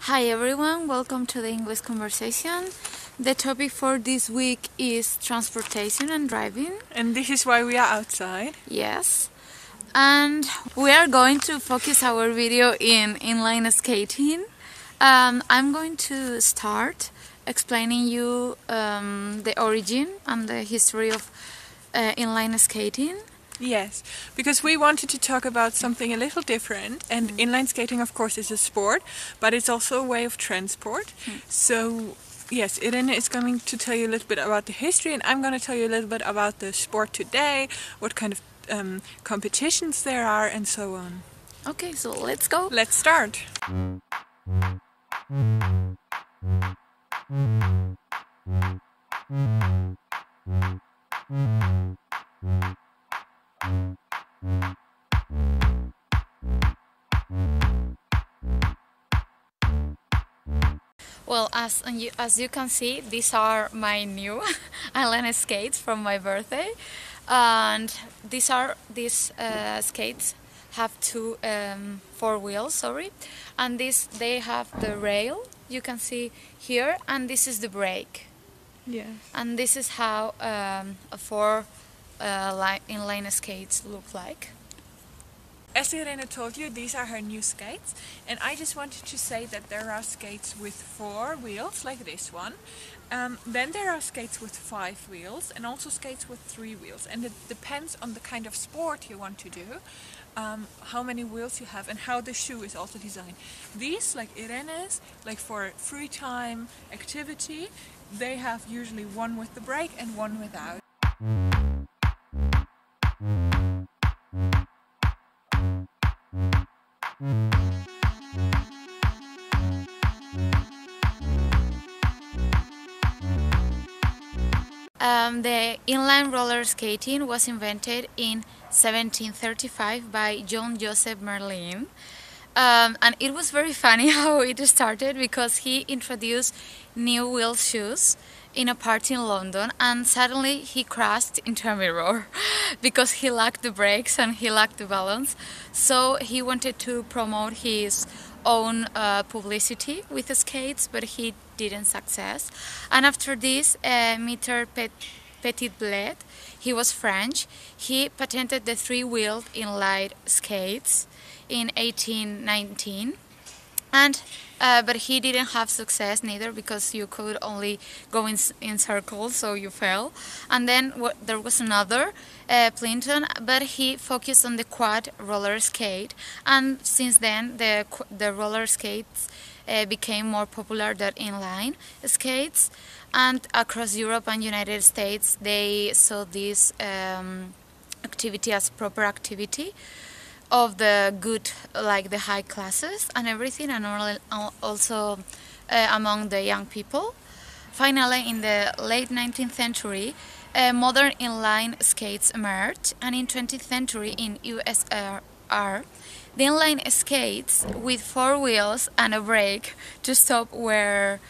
Hi everyone, welcome to the English conversation. The topic for this week is transportation and driving. And this is why we are outside. Yes. And we are going to focus our video in inline skating. I'm going to start explaining you the origin and the history of inline skating. Yes, because we wanted to talk about something a little different, and inline skating of course is a sport, but it's also a way of transport. So yes, Irene is going to tell you a little bit about the history, and I'm going to tell you a little bit about the sport today, what kind of competitions there are, and so on. Okay, so let's go. Let's start. Well, as you can see, these are my new island skates from my birthday, and these skates have four wheels, and they have the rail you can see here, and this is the brake. Yes. And this is how four inline skates look like. As Irene told you, these are her new skates, and I just wanted to say that there are skates with four wheels, like this one. Then there are skates with 5 wheels, and also skates with 3 wheels. And it depends on the kind of sport you want to do, how many wheels you have, and how the shoe is also designed. These, like Irene's, like for free time activity, they have usually one with the brake and one without. The inline roller skating was invented in 1735 by John Joseph Merlin, and it was very funny how it started, because he introduced new wheel shoes in a party in London, and suddenly he crashed into a mirror because he lacked the brakes and he lacked the balance. So he wanted to promote his own publicity with the skates, but he didn't success. And after this, Meter Petit Bled, he was French, he patented the 3-wheeled inline skates in 1819. And but he didn't have success neither, because you could only go in circles, so you fell. And then there was another, Plinton, but he focused on the quad roller skate. And since then, the roller skates became more popular than inline skates. And across Europe and United States, they saw this activity as proper activity of the good, like the high classes and everything, and also among the young people. Finally, in the late 19th century, modern inline skates emerged, and in 20th century in USSR, the inline skates with 4 wheels and a brake to stop were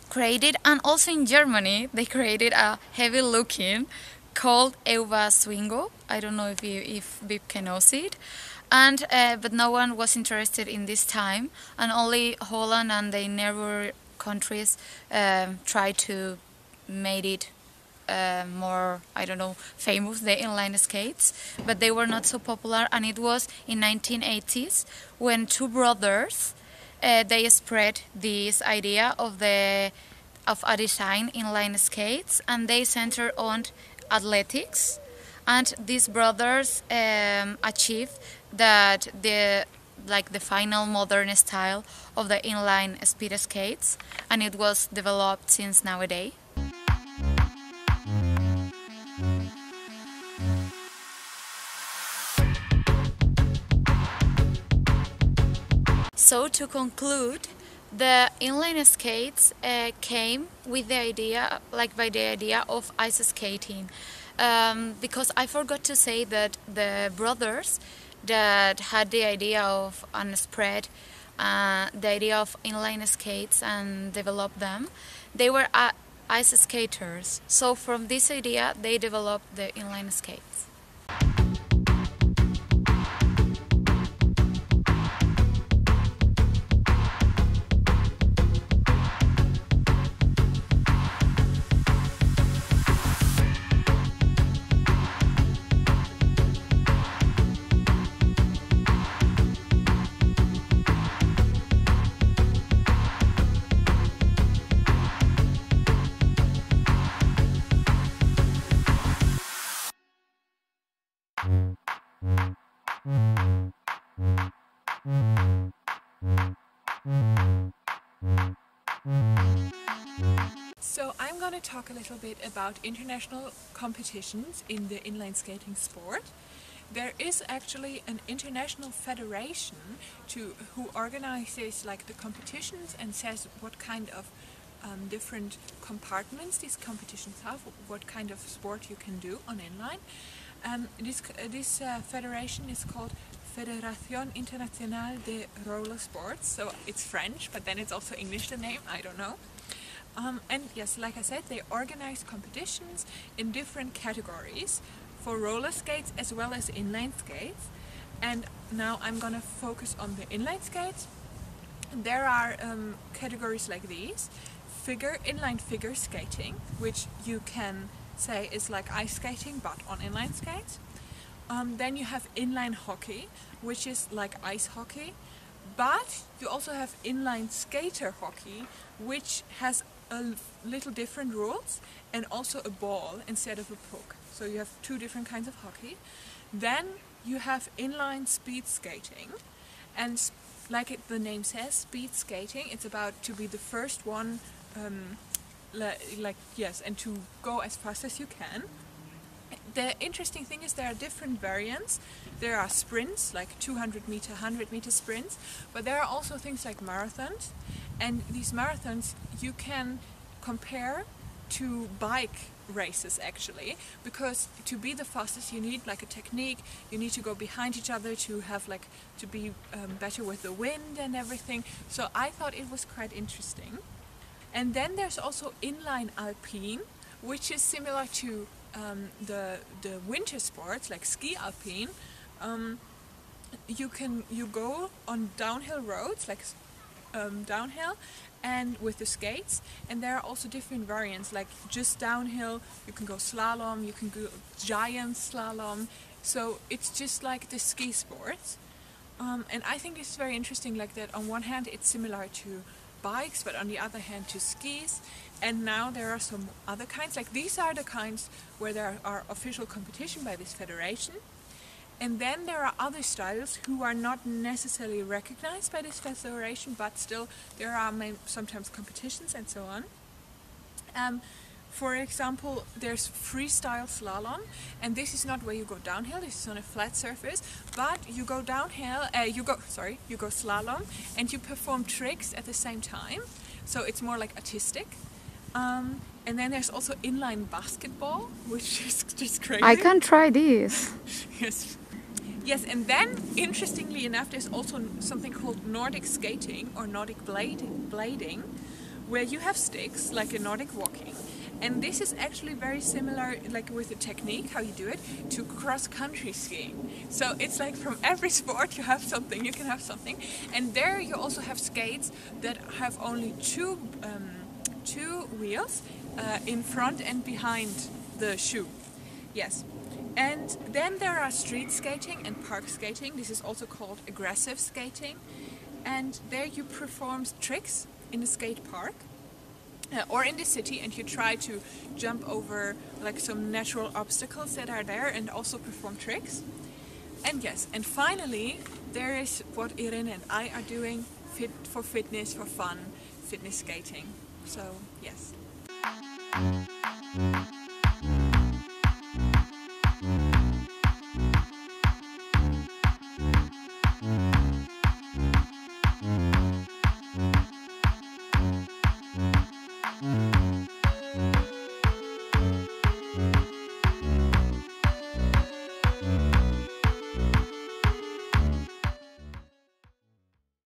created, and also in Germany they created a heavy-looking called Euba Swingo. I don't know if Wiebke knows it, and but no one was interested in this time, and only Holland and the neighbor countries tried to make it more, I don't know, famous, the inline skates, but they were not so popular. And it was in 1980s when 2 brothers they spread this idea of a design inline skates, and they centered on athletics, and these brothers achieved that the final modern style of the inline speed skates, and it was developed since nowadays. So to conclude, the inline skates came with the idea, by the idea of ice skating, because I forgot to say that the brothers that had the idea of and spread the idea of inline skates and developed them, they were ice skaters. So from this idea, they developed the inline skates. going to talk a little bit about international competitions in the inline skating sport. There is actually an international federation who organizes like the competitions and says what kind of different compartments these competitions have, what kind of sport you can do on inline. This federation is called Fédération Internationale de Roller Sports, so it's French, but then it's also English, the name, I don't know. And yes, like I said, they organize competitions in different categories for roller skates as well as inline skates. And now I'm gonna focus on the inline skates. There are categories like these. Inline figure skating, which you can say is like ice skating but on inline skates. Then you have inline hockey, which is like ice hockey, but you also have inline skater hockey, which has a little different rules and also a ball instead of a puck. So you have two different kinds of hockey. Then you have inline speed skating, and like the name says, speed skating, it's about to be the first one, and to go as fast as you can. The interesting thing is there are different variants. There are sprints, like 200 meter, 100 meter sprints, but there are also things like marathons. And these marathons you can compare to bike races actually, because to be the fastest you need like a technique, you need to go behind each other to have like to be better with the wind and everything. So I thought it was quite interesting. And then there's also inline alpine, which is similar to the winter sports like ski alpine. You go on downhill roads like downhill and with the skates, and there are also different variants like just downhill, you can go slalom, you can go giant slalom, so it's just like the ski sports. And I think it's very interesting like that on one hand it's similar to bikes, but on the other hand to skis. And now there are some other kinds, like these are the kinds where there are official competition by this federation. And then there are other styles who are not necessarily recognized by this federation, but still there are sometimes competitions and so on. For example, there's freestyle slalom, and this is not where you go downhill, this is on a flat surface, but you go downhill, you go slalom, and you perform tricks at the same time, so it's more like artistic. And then there's also inline basketball, which is just crazy. I can try this. Yes, and then, interestingly enough, there's also something called Nordic skating or Nordic blading, where you have sticks, like a Nordic walking. And this is actually very similar, like with the technique, how you do it, to cross-country skiing. So it's like from every sport you have something, you can have something. And there you also have skates that have only two wheels in front and behind the shoe. Yes. And then there are street skating and park skating. This is also called aggressive skating. And there you perform tricks in the skate park or in the city, and you try to jump over like some natural obstacles that are there and also perform tricks. And yes, and finally there is what Irene and I are doing, for fitness, for fun, fitness skating. So yes.